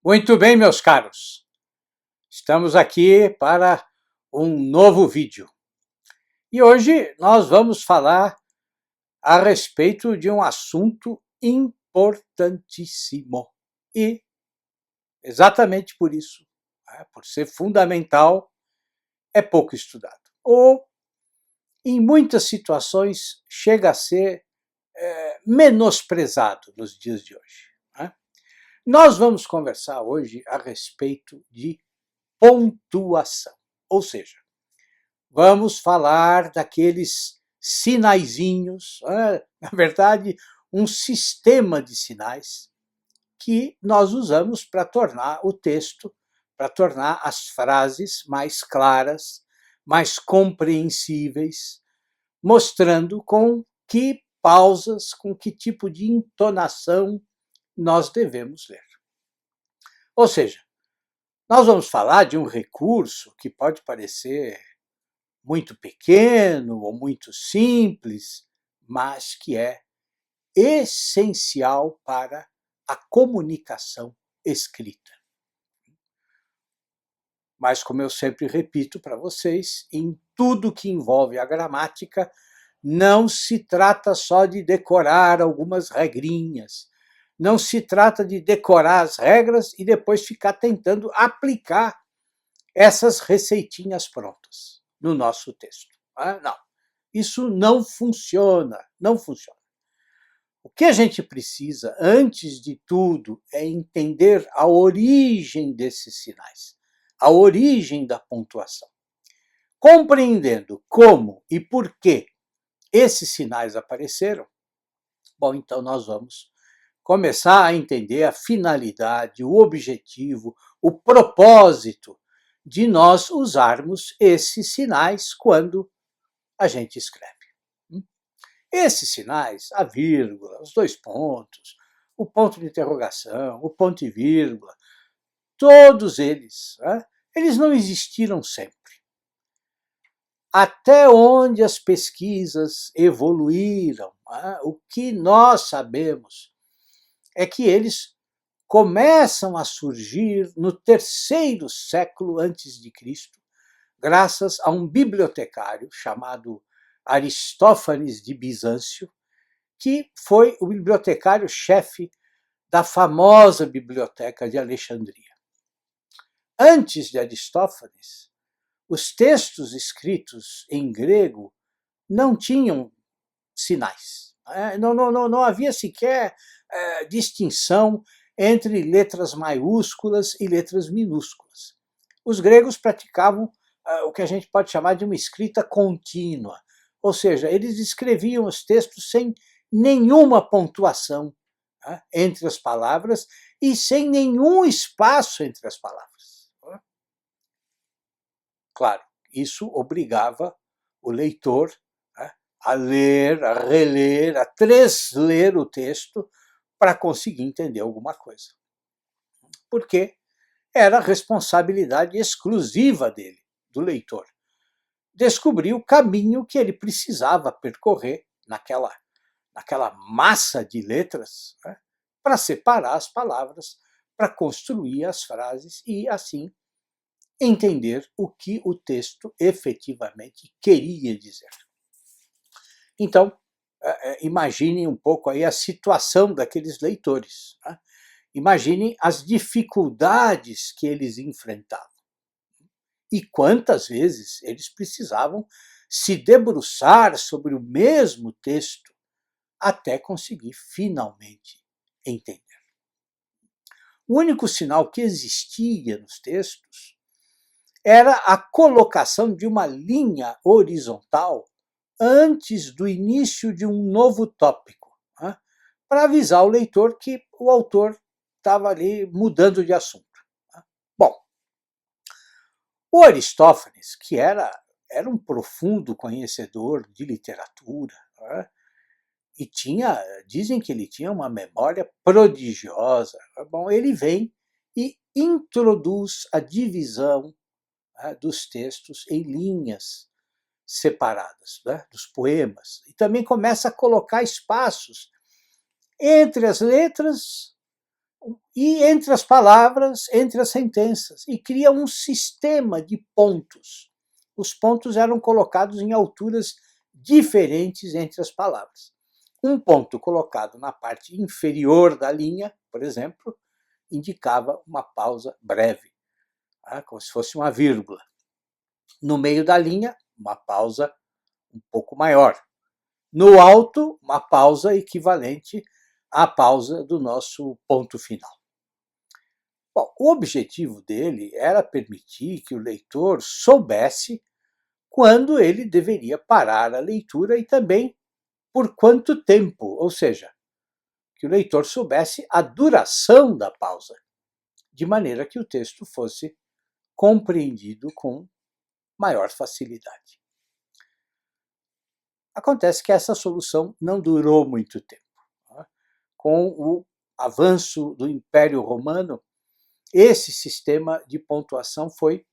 Muito bem, meus caros. Estamos aqui para um novo vídeo. E hoje nós vamos falar a respeito de um assunto importantíssimo. E, exatamente por isso, por ser fundamental, é pouco estudado. Ou, em muitas situações, chega a ser menosprezado nos dias de hoje. Nós vamos conversar hoje a respeito de pontuação, ou seja, vamos falar daqueles sinaizinhos, na verdade, um sistema de sinais que nós usamos para tornar o texto, para tornar as frases mais claras, mais compreensíveis, mostrando com que pausas, com que tipo de entonação nós devemos ler. Ou seja, nós vamos falar de um recurso que pode parecer muito pequeno ou muito simples, mas que é essencial para a comunicação escrita. Mas, como eu sempre repito para vocês, em tudo que envolve a gramática, não se trata só de decorar algumas regrinhas. Não se trata de decorar as regras e depois ficar tentando aplicar essas receitinhas prontas no nosso texto. Não, isso não funciona, não funciona. O que a gente precisa, antes de tudo, é entender a origem desses sinais, a origem da pontuação. Compreendendo como e por que esses sinais apareceram, bom, então nós vamos começar a entender a finalidade, o objetivo, o propósito de nós usarmos esses sinais quando a gente escreve. Esses sinais, a vírgula, os dois pontos, o ponto de interrogação, o ponto e vírgula, todos eles, eles não existiram sempre. Até onde as pesquisas evoluíram, o que nós sabemos é que eles começam a surgir no terceiro século antes de Cristo, graças a um bibliotecário chamado Aristófanes de Bizâncio, que foi o bibliotecário-chefe da famosa Biblioteca de Alexandria. Antes de Aristófanes, os textos escritos em grego não tinham sinais. Não havia sequer distinção entre letras maiúsculas e letras minúsculas. Os gregos praticavam o que a gente pode chamar de uma escrita contínua, ou seja, eles escreviam os textos sem nenhuma pontuação entre as palavras e sem nenhum espaço entre as palavras. Claro, isso obrigava o leitor a ler, a reler, a tresler o texto para conseguir entender alguma coisa. Porque era responsabilidade exclusiva dele, do leitor, descobrir o caminho que ele precisava percorrer naquela massa de letras, para separar as palavras, para construir as frases e, assim, entender o que o texto efetivamente queria dizer. Então, imaginem um pouco aí a situação daqueles leitores. Imaginem as dificuldades que eles enfrentavam. E quantas vezes eles precisavam se debruçar sobre o mesmo texto até conseguir finalmente entender. O único sinal que existia nos textos era a colocação de uma linha horizontal antes do início de um novo tópico, para avisar o leitor que o autor estava ali mudando de assunto. Bom, o Aristófanes, que era um profundo conhecedor de literatura, e dizem que ele tinha uma memória prodigiosa. Bom, ele vem e introduz a divisão dos textos em linhas separadas, dos poemas. E também começa a colocar espaços entre as letras, e entre as palavras, entre as sentenças, e cria um sistema de pontos. Os pontos eram colocados em alturas diferentes entre as palavras. Um ponto colocado na parte inferior da linha, por exemplo, indicava uma pausa breve, como se fosse uma vírgula. No meio da linha, uma pausa um pouco maior. No alto, uma pausa equivalente à pausa do nosso ponto final. Bom, o objetivo dele era permitir que o leitor soubesse quando ele deveria parar a leitura e também por quanto tempo, ou seja, que o leitor soubesse a duração da pausa, de maneira que o texto fosse compreendido com maior facilidade. Acontece que essa solução não durou muito tempo. Com o avanço do Império Romano, esse sistema de pontuação foi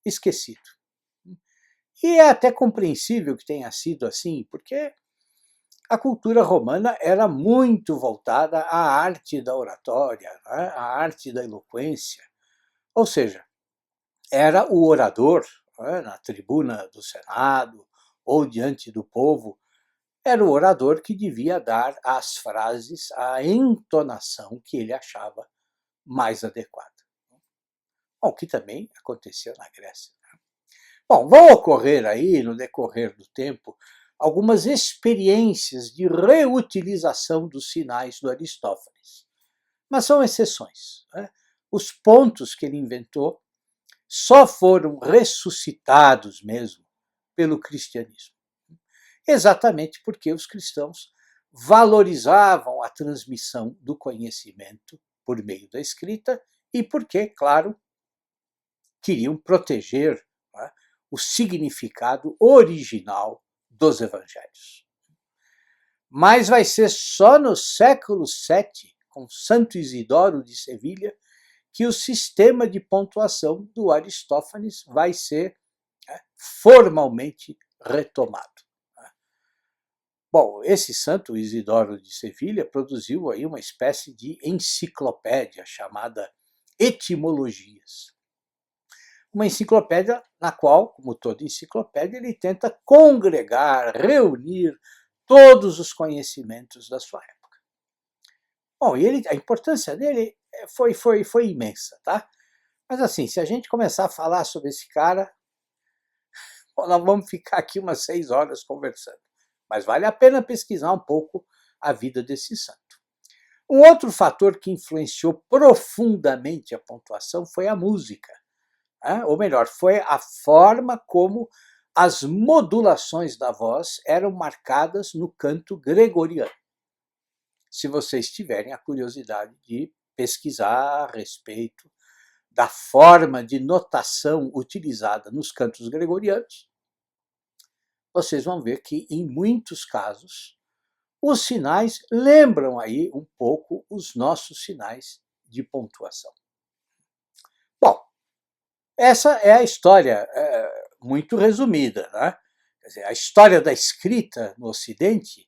esquecido. E é até compreensível que tenha sido assim, porque a cultura romana era muito voltada à arte da oratória, à arte da eloquência. Ou seja, era o orador, na tribuna do Senado ou diante do povo, era o orador que devia dar às frases a entonação que ele achava mais adequada. O que também acontecia na Grécia. Bom, vão ocorrer aí, no decorrer do tempo, algumas experiências de reutilização dos sinais do Aristófanes. Mas são exceções. Os pontos que ele inventou só foram ressuscitados mesmo pelo cristianismo. Exatamente porque os cristãos valorizavam a transmissão do conhecimento por meio da escrita e porque, claro, queriam proteger o significado original dos evangelhos. Mas vai ser só no século VII, com Santo Isidoro de Sevilha, que o sistema de pontuação do Aristófanes vai ser formalmente retomado. Bom, esse Santo Isidoro de Sevilha produziu aí uma espécie de enciclopédia chamada Etimologias. Uma enciclopédia na qual, como toda enciclopédia, ele tenta congregar, reunir todos os conhecimentos da sua época. Bom, e a importância dele foi imensa, tá? Mas assim, se a gente começar a falar sobre esse cara, nós vamos ficar aqui umas 6 horas conversando. Mas vale a pena pesquisar um pouco a vida desse santo. Um outro fator que influenciou profundamente a pontuação foi a música. Ou melhor, foi a forma como as modulações da voz eram marcadas no canto gregoriano. Se vocês tiverem a curiosidade de pesquisar a respeito da forma de notação utilizada nos cantos gregorianos, vocês vão ver que, em muitos casos, os sinais lembram aí um pouco os nossos sinais de pontuação. Bom, essa é a história muito resumida, né? Quer dizer, a história da escrita no Ocidente,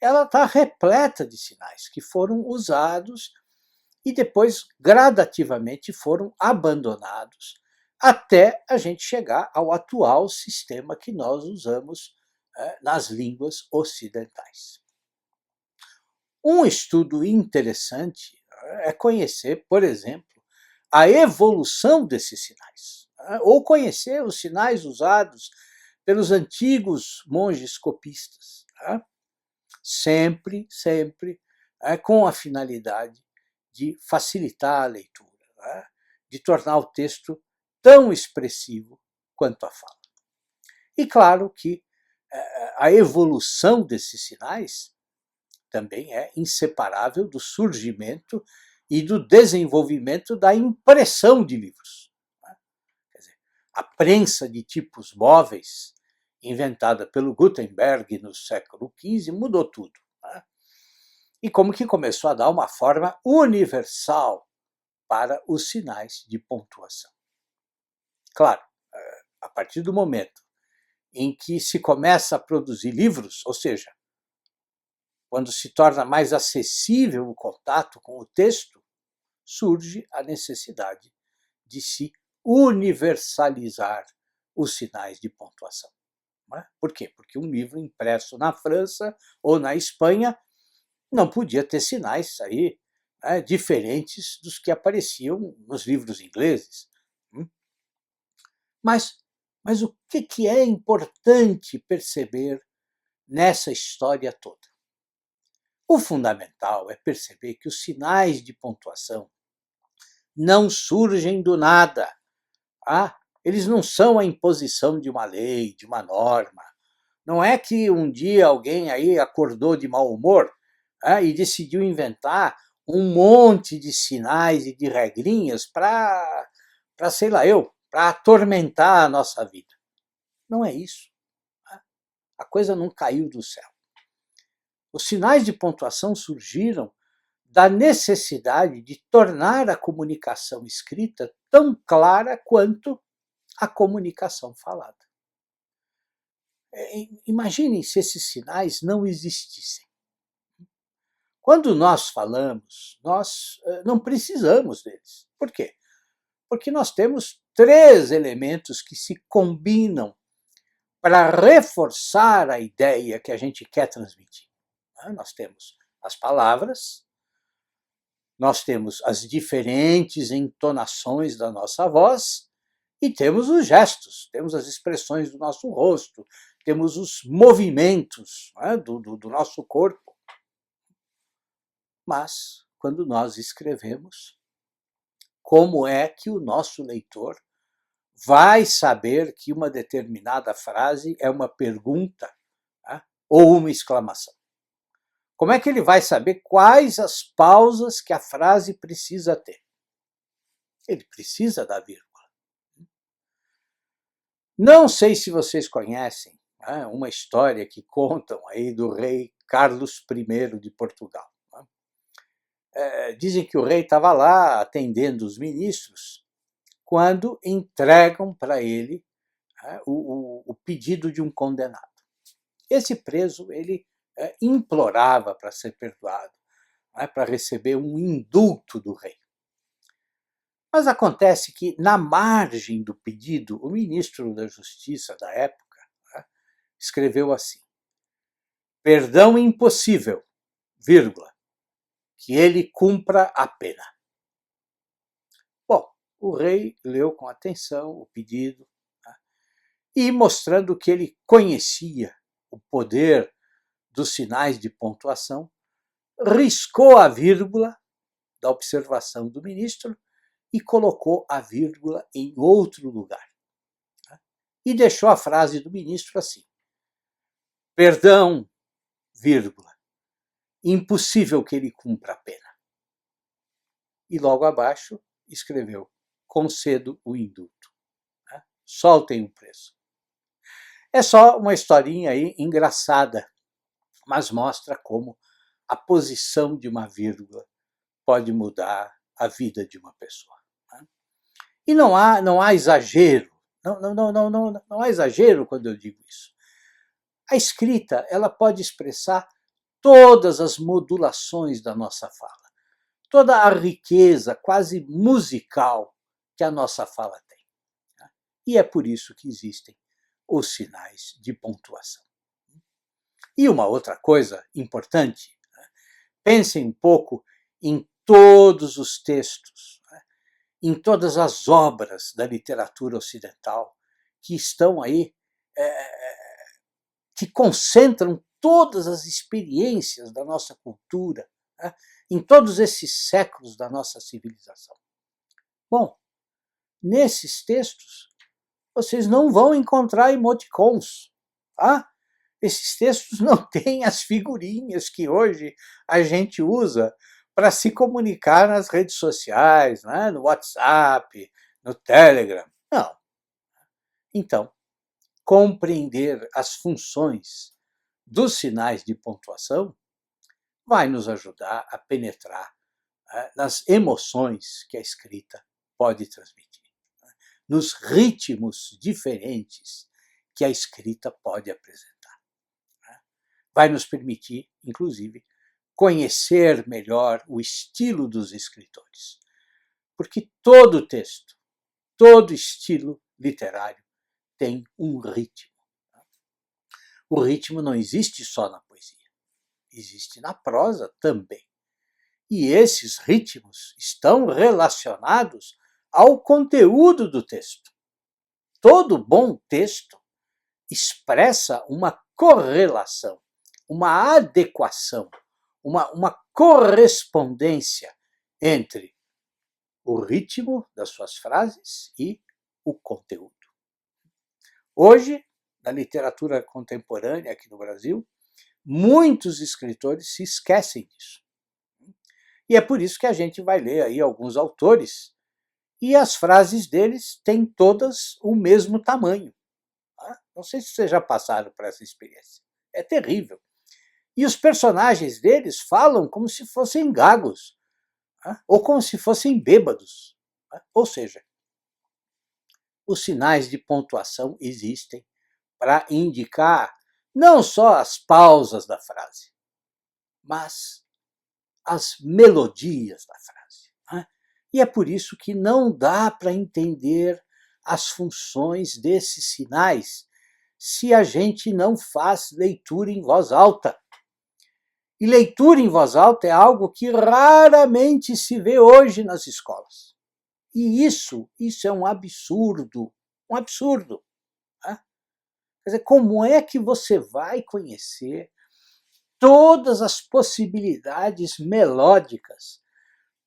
ela está repleta de sinais que foram usados e depois gradativamente foram abandonados até a gente chegar ao atual sistema que nós usamos nas línguas ocidentais. Um estudo interessante é conhecer, por exemplo, a evolução desses sinais, ou conhecer os sinais usados pelos antigos monges copistas, sempre com a finalidade de facilitar a leitura, de tornar o texto tão expressivo quanto a fala. E claro que a evolução desses sinais também é inseparável do surgimento e do desenvolvimento da impressão de livros. Quer dizer, a prensa de tipos móveis, inventada pelo Gutenberg no século XV, mudou tudo. E como que começou a dar uma forma universal para os sinais de pontuação. Claro, a partir do momento em que se começa a produzir livros, ou seja, quando se torna mais acessível o contato com o texto, surge a necessidade de se universalizar os sinais de pontuação. Não é? Por quê? Porque um livro impresso na França ou na Espanha não podia ter sinais aí, né, diferentes dos que apareciam nos livros ingleses. Mas, mas o que é importante perceber nessa história toda? O fundamental é perceber que os sinais de pontuação não surgem do nada. Eles não são a imposição de uma lei, de uma norma. Não é que um dia alguém aí acordou de mau humor e decidiu inventar um monte de sinais e de regrinhas para sei lá eu, para atormentar a nossa vida. Não é isso. A coisa não caiu do céu. Os sinais de pontuação surgiram da necessidade de tornar a comunicação escrita tão clara quanto a comunicação falada. Imaginem se esses sinais não existissem. Quando nós falamos, nós não precisamos deles. Por quê? Porque nós temos 3 elementos que se combinam para reforçar a ideia que a gente quer transmitir. Nós temos as palavras, nós temos as diferentes entonações da nossa voz e temos os gestos, temos as expressões do nosso rosto, temos os movimentos do nosso corpo. Mas, quando nós escrevemos, como é que o nosso leitor vai saber que uma determinada frase é uma pergunta ou uma exclamação? Como é que ele vai saber quais as pausas que a frase precisa ter? Ele precisa da vírgula. Não sei se vocês conhecem uma história que contam aí do rei Carlos I de Portugal. Dizem que o rei estava lá atendendo os ministros quando entregam para ele o pedido de um condenado. Esse preso, ele implorava para ser perdoado, para receber um indulto do rei. Mas acontece que, na margem do pedido, o ministro da Justiça da época escreveu assim: perdão impossível, vírgula, que ele cumpra a pena. Bom, o rei leu com atenção o pedido e, mostrando que ele conhecia o poder dos sinais de pontuação, riscou a vírgula da observação do ministro e colocou a vírgula em outro lugar. E deixou a frase do ministro assim: perdão, vírgula, impossível que ele cumpra a pena. E logo abaixo escreveu: concedo o indulto. Soltem o preso. É só uma historinha aí engraçada, mas mostra como a posição de uma vírgula pode mudar a vida de uma pessoa. E não há exagero. Não há exagero quando eu digo isso. A escrita, ela pode expressar todas as modulações da nossa fala, toda a riqueza quase musical que a nossa fala tem. E é por isso que existem os sinais de pontuação. E uma outra coisa importante, pensem um pouco em todos os textos, em todas as obras da literatura ocidental que estão aí, que concentram todas as experiências da nossa cultura, em todos esses séculos da nossa civilização. Bom, nesses textos, vocês não vão encontrar emoticons. Esses textos não têm as figurinhas que hoje a gente usa para se comunicar nas redes sociais, no WhatsApp, no Telegram. Não. Então, compreender as funções dos sinais de pontuação vai nos ajudar a penetrar nas emoções que a escrita pode transmitir, nos ritmos diferentes que a escrita pode apresentar. Vai nos permitir, inclusive, conhecer melhor o estilo dos escritores, Porque todo texto, todo estilo literário tem um ritmo. O ritmo não existe só na poesia, existe na prosa também. E esses ritmos estão relacionados ao conteúdo do texto. Todo bom texto expressa uma correlação, uma adequação, uma correspondência entre o ritmo das suas frases e o conteúdo. Hoje, na literatura contemporânea aqui no Brasil, muitos escritores se esquecem disso. E é por isso que a gente vai ler aí alguns autores e as frases deles têm todas o mesmo tamanho. Não sei se vocês já passaram por essa experiência. É terrível. E os personagens deles falam como se fossem gagos, ou como se fossem bêbados. Ou seja, os sinais de pontuação existem para indicar não só as pausas da frase, mas as melodias da frase. E é por isso que não dá para entender as funções desses sinais se a gente não faz leitura em voz alta. E leitura em voz alta é algo que raramente se vê hoje nas escolas. E isso é um absurdo, um absurdo. Quer dizer, como é que você vai conhecer todas as possibilidades melódicas,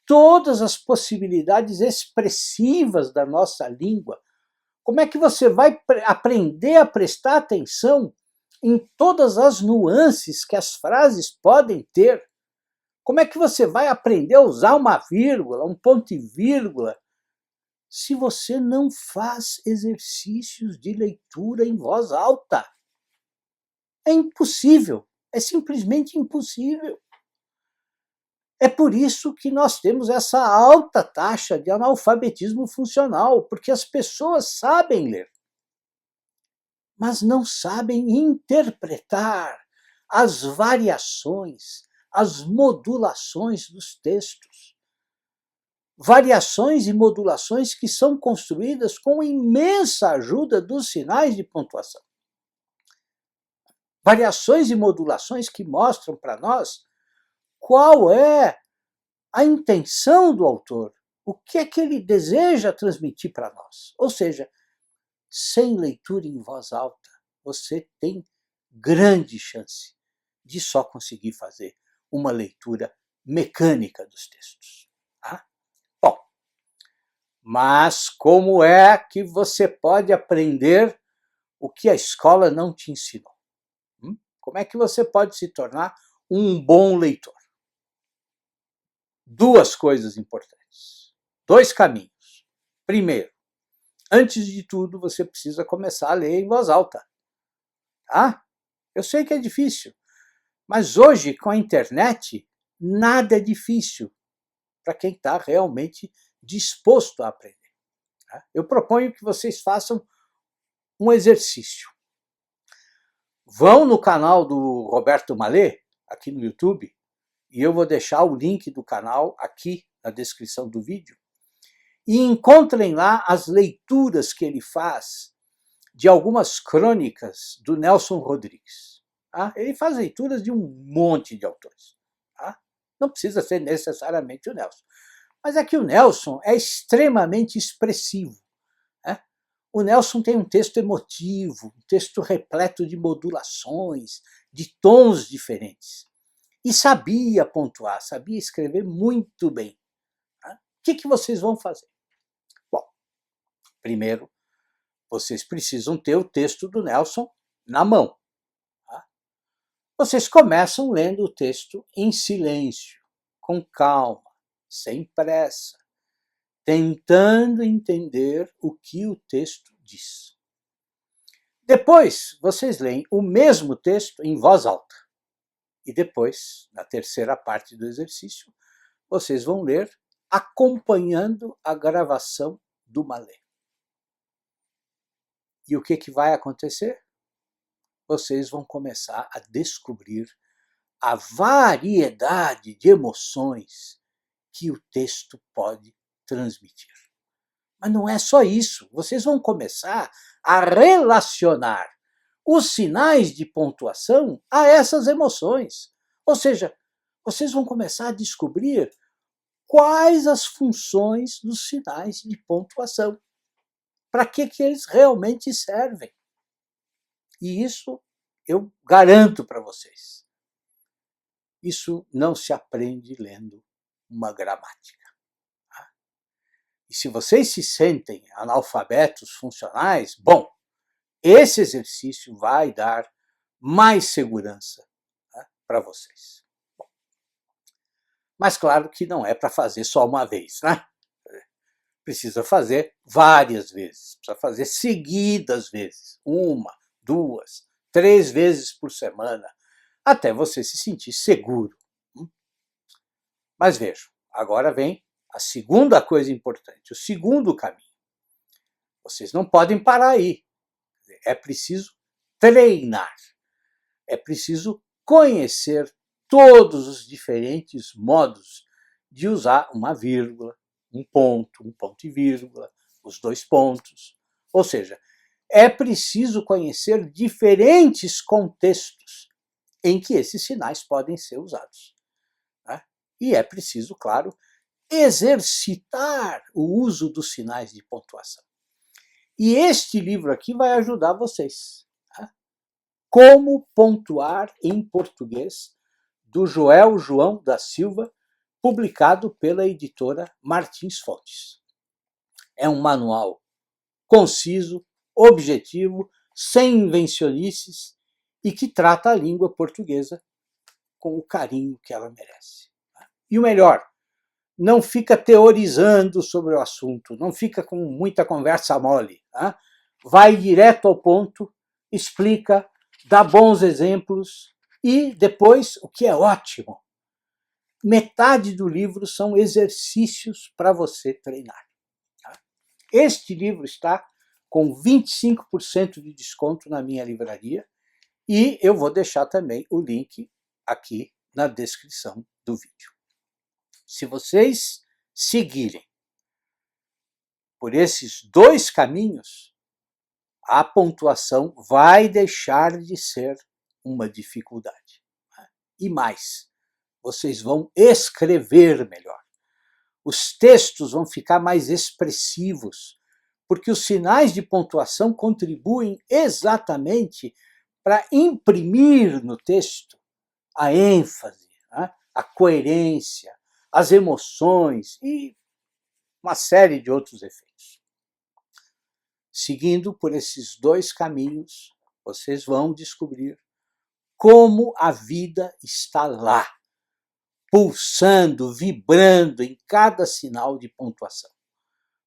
todas as possibilidades expressivas da nossa língua? Como é que você vai aprender a prestar atenção em todas as nuances que as frases podem ter? Como é que você vai aprender a usar uma vírgula, um ponto e vírgula, se você não faz exercícios de leitura em voz alta? É impossível, é simplesmente impossível. É por isso que nós temos essa alta taxa de analfabetismo funcional, porque as pessoas sabem ler, mas não sabem interpretar as variações, as modulações dos textos. Variações e modulações que são construídas com imensa ajuda dos sinais de pontuação. Variações e modulações que mostram para nós qual é a intenção do autor, o que é que ele deseja transmitir para nós. Ou seja, sem leitura em voz alta, você tem grande chance de só conseguir fazer uma leitura mecânica dos textos. Bom, mas como é que você pode aprender o que a escola não te ensinou? Como é que você pode se tornar um bom leitor? Duas coisas importantes, dois caminhos. Primeiro, antes de tudo, você precisa começar a ler em voz alta. Eu sei que é difícil, mas hoje, com a internet, nada é difícil para quem está realmente disposto a aprender. Eu proponho que vocês façam um exercício. Vão no canal do Roberto Mallet, aqui no YouTube, e eu vou deixar o link do canal aqui na descrição do vídeo, e encontrem lá as leituras que ele faz de algumas crônicas do Nelson Rodrigues. Ele faz leituras de um monte de autores. Não precisa ser necessariamente o Nelson. Mas aqui o Nelson é extremamente expressivo. O Nelson tem um texto emotivo, um texto repleto de modulações, de tons diferentes. E sabia pontuar, sabia escrever muito bem. O que vocês vão fazer? Bom, primeiro, vocês precisam ter o texto do Nelson na mão. Vocês começam lendo o texto em silêncio, com calma, sem pressa, tentando entender o que o texto diz. Depois, vocês leem o mesmo texto em voz alta. E depois, na terceira parte do exercício, vocês vão ler acompanhando a gravação do Mallet. E o que vai acontecer? Vocês vão começar a descobrir a variedade de emoções que o texto pode transmitir. Mas não é só isso. Vocês vão começar a relacionar os sinais de pontuação a essas emoções. Ou seja, vocês vão começar a descobrir quais as funções dos sinais de pontuação. Para que eles realmente servem. E isso eu garanto para vocês. Isso não se aprende lendo uma gramática. E se vocês se sentem analfabetos funcionais, bom, esse exercício vai dar mais segurança, né, para vocês. Bom, mas claro que não é para fazer só uma vez, né? Precisa fazer várias vezes, precisa fazer seguidas vezes, 1, 2, 3 vezes por semana, até você se sentir seguro. Mas vejam, agora vem a segunda coisa importante, o segundo caminho. Vocês não podem parar aí. É preciso treinar. É preciso conhecer todos os diferentes modos de usar uma vírgula, um ponto e vírgula, os 2 pontos. Ou seja, é preciso conhecer diferentes contextos em que esses sinais podem ser usados. Né? E é preciso, claro, exercitar o uso dos sinais de pontuação. E este livro aqui vai ajudar vocês. Tá? Como pontuar em português, do Joel João da Silva, publicado pela editora Martins Fontes. É um manual conciso, objetivo, sem invencionices e que trata a língua portuguesa com o carinho que ela merece. E o melhor, não fica teorizando sobre o assunto, não fica com muita conversa mole. Tá? Vai direto ao ponto, explica, dá bons exemplos e depois, o que é ótimo, metade do livro são exercícios para você treinar. Tá? Este livro está com 25% de desconto na minha livraria e eu vou deixar também o link aqui na descrição do vídeo. Se vocês seguirem por esses 2 caminhos, a pontuação vai deixar de ser uma dificuldade. E mais, vocês vão escrever melhor. Os textos vão ficar mais expressivos, porque os sinais de pontuação contribuem exatamente para imprimir no texto a ênfase, a coerência, as emoções e uma série de outros efeitos. Seguindo por esses 2 caminhos, vocês vão descobrir como a vida está lá, pulsando, vibrando em cada sinal de pontuação.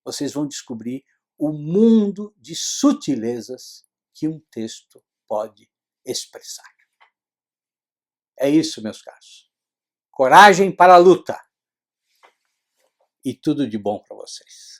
Vocês vão descobrir o mundo de sutilezas que um texto pode expressar. É isso, meus caros. Coragem para a luta! E tudo de bom para vocês.